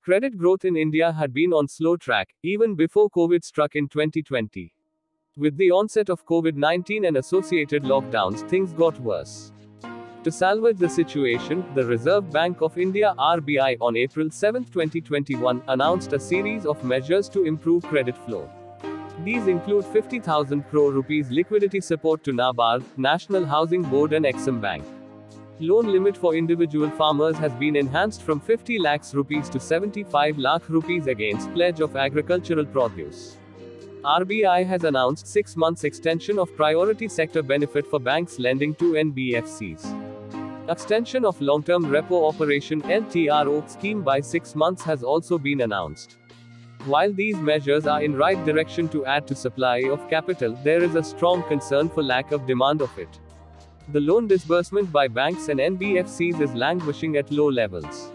Credit growth in India had been on slow track, even before COVID struck in 2020. With the onset of COVID-19 and associated lockdowns, things got worse. To salvage the situation, the Reserve Bank of India (RBI) on April 7, 2021, announced a series of measures to improve credit flow. These include 50,000 crore rupees liquidity support to NABARD, National Housing Board and Exim Bank. Loan limit for individual farmers has been enhanced from 50 lakhs rupees to 75 lakh rupees against pledge of agricultural produce. RBI has announced 6 months extension of priority sector benefit for banks lending to NBFCs. Extension of long-term repo operation LTRO scheme by 6 months has also been announced. While these measures are in right direction to add to supply of capital, there is a strong concern for lack of demand of it. The loan disbursement by banks and NBFCs is languishing at low levels.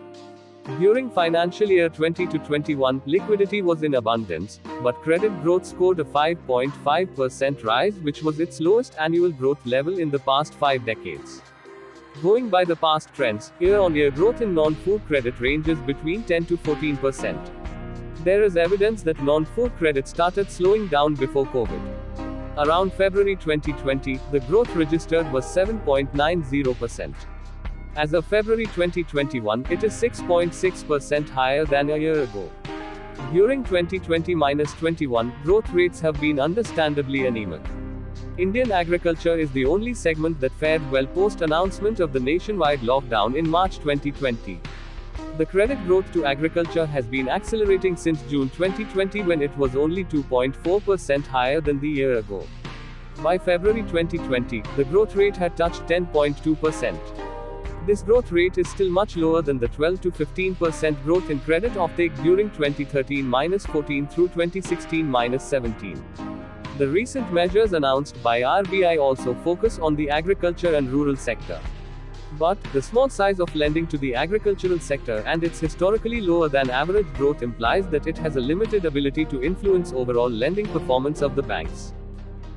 During financial year 20 to 21, liquidity was in abundance, but credit growth scored a 5.5% rise, which was its lowest annual growth level in the past 5 decades. Going by the past trends, year-on-year growth in non-food credit ranges between 10 to 14%. There is evidence that non-food credit started slowing down before COVID. Around February 2020, the growth registered was 7.90%. As of February 2021, it is 6.6% higher than a year ago. During 2020-21, growth rates have been understandably anemic. Indian agriculture is the only segment that fared well post-announcement of the nationwide lockdown in March 2020. The credit growth to agriculture has been accelerating since June 2020, when it was only 2.4% higher than the year ago. By February 2020, the growth rate had touched 10.2%. This growth rate is still much lower than the 12 to 15% growth in credit offtake during 2013-14 through 2016-17. The recent measures announced by RBI also focus on the agriculture and rural sector. But, the small size of lending to the agricultural sector and its historically lower than average growth implies that it has a limited ability to influence overall lending performance of the banks.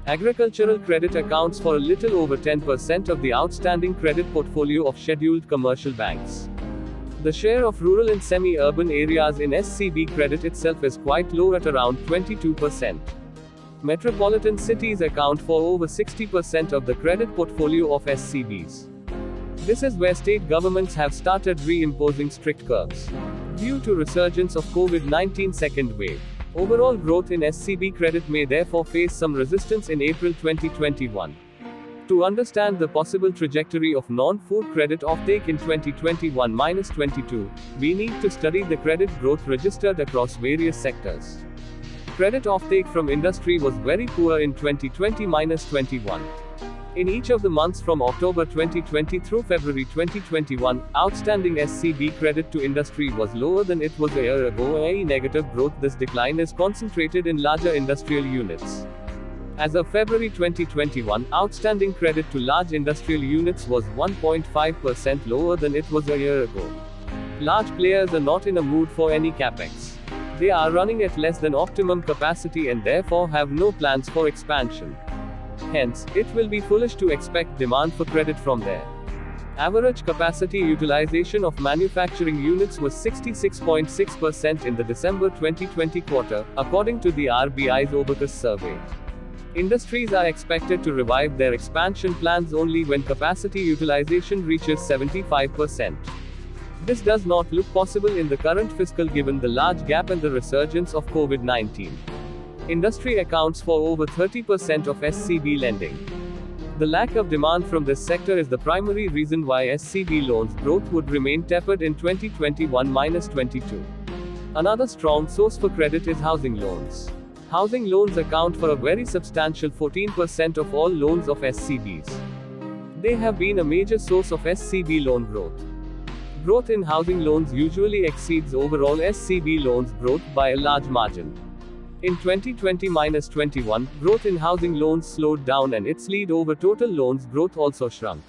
Agricultural credit accounts for a little over 10% of the outstanding credit portfolio of scheduled commercial banks. The share of rural and semi-urban areas in SCB credit itself is quite low at around 22%. Metropolitan cities account for over 60% of the credit portfolio of SCBs. This is where state governments have started reimposing strict curbs. Due to resurgence of COVID-19 second wave, overall growth in SCB credit may therefore face some resistance in April 2021. To understand the possible trajectory of non-food credit offtake in 2021-22, we need to study the credit growth registered across various sectors. Credit offtake from industry was very poor in 2020-21. In each of the months from October 2020 through February 2021, outstanding SCB credit to industry was lower than it was a year ago, i.e. negative growth. This decline is concentrated in larger industrial units. As of February 2021, outstanding credit to large industrial units was 1.5% lower than it was a year ago. Large players are not in a mood for any capex. They are running at less than optimum capacity and therefore have no plans for expansion. Hence, it will be foolish to expect demand for credit from there. Average capacity utilization of manufacturing units was 66.6% in the December 2020 quarter, according to the RBI's Abacus survey. Industries are expected to revive their expansion plans only when capacity utilization reaches 75%. This does not look possible in the current fiscal given the large gap and the resurgence of COVID-19. Industry accounts for over 30% of SCB lending. The lack of demand from this sector is the primary reason why SCB loans growth would remain tepid in 2021-22. Another strong source for credit is housing loans. Housing loans account for a very substantial 14% of all loans of SCBs. They have been a major source of SCB loan growth. Growth in housing loans usually exceeds overall SCB loans growth by a large margin. In 2020-21, growth in housing loans slowed down and its lead over total loans growth also shrunk.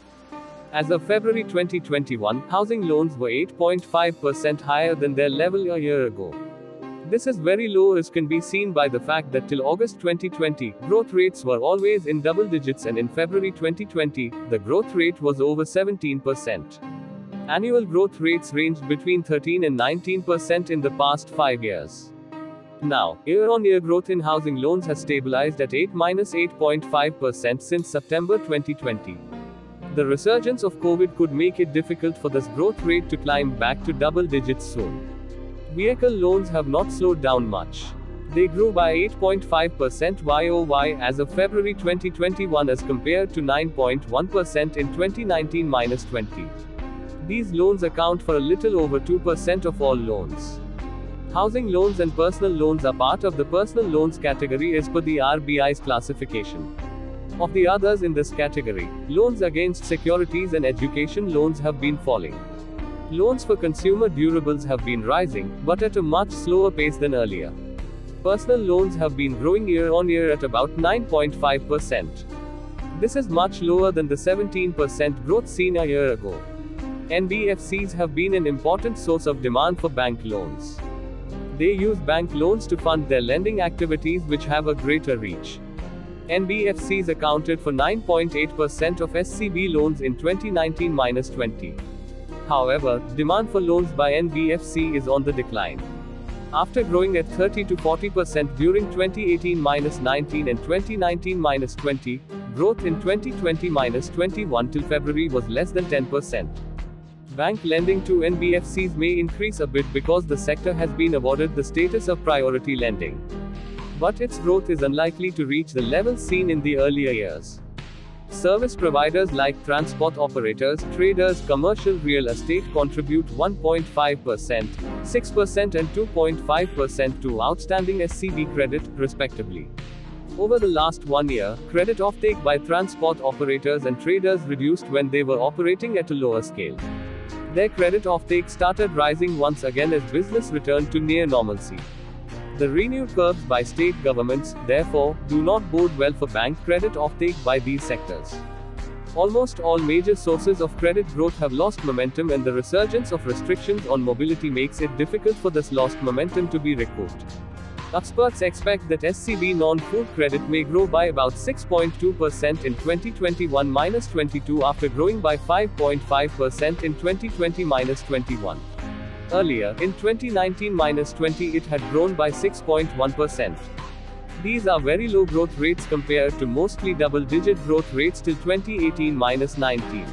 As of February 2021, housing loans were 8.5% higher than their level a year ago. This is very low, as can be seen by the fact that till August 2020, growth rates were always in double digits, and in February 2020, the growth rate was over 17%. Annual growth rates ranged between 13 and 19% in the past 5 years. Now, year-on-year growth in housing loans has stabilized at 8-8.5% since September 2020. The resurgence of COVID could make it difficult for this growth rate to climb back to double digits soon. Vehicle loans have not slowed down much. They grew by 8.5% YoY as of February 2021 as compared to 9.1% in 2019-20. These loans account for a little over 2% of all loans. Housing loans and personal loans are part of the personal loans category as per the RBI's classification. Of the others in this category, loans against securities and education loans have been falling. Loans for consumer durables have been rising, but at a much slower pace than earlier. Personal loans have been growing year-on-year at about 9.5%. This is much lower than the 17% growth seen a year ago. NBFCs have been an important source of demand for bank loans. They use bank loans to fund their lending activities, which have a greater reach. NBFCs accounted for 9.8% of SCB loans in 2019-20. However, demand for loans by NBFC is on the decline. After growing at 30 to 40% during 2018-19 and 2019-20, growth in 2020-21 till February was less than 10%. Bank lending to NBFCs may increase a bit because the sector has been awarded the status of priority lending. But its growth is unlikely to reach the levels seen in the earlier years. Service providers like transport operators, traders, commercial real estate contribute 1.5%, 6% and 2.5% to outstanding SCB credit, respectively. Over the last 1 year, credit offtake by transport operators and traders reduced when they were operating at a lower scale. Their credit offtake started rising once again as business returned to near normalcy. The renewed curbs by state governments, therefore, do not bode well for bank credit offtake by these sectors. Almost all major sources of credit growth have lost momentum, and the resurgence of restrictions on mobility makes it difficult for this lost momentum to be recouped. Experts expect that SCB non-food credit may grow by about 6.2% in 2021-22 after growing by 5.5% in 2020-21. Earlier, in 2019-20 it had grown by 6.1%. These are very low growth rates compared to mostly double-digit growth rates till 2018-19.